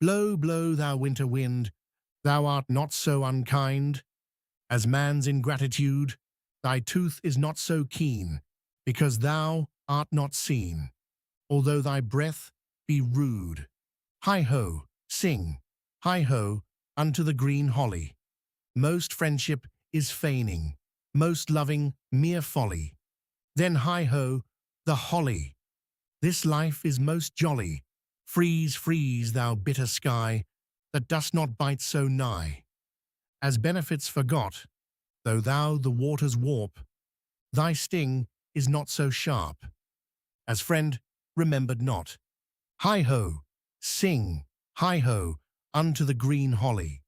Blow, blow, thou winter wind, thou art not so unkind as man's ingratitude. Thy tooth is not so keen, because thou art not seen, although thy breath be rude. Hi-ho, sing, hi-ho, unto the green holly. Most friendship is feigning, most loving mere folly. Then hi-ho, the holly. This life is most jolly. Freeze, freeze, thou bitter sky, that dost not bite so nigh. As benefits forgot, though thou the waters warp, thy sting is not so sharp, as friend remembered not. Hi-ho, sing, hi-ho, unto the green holly.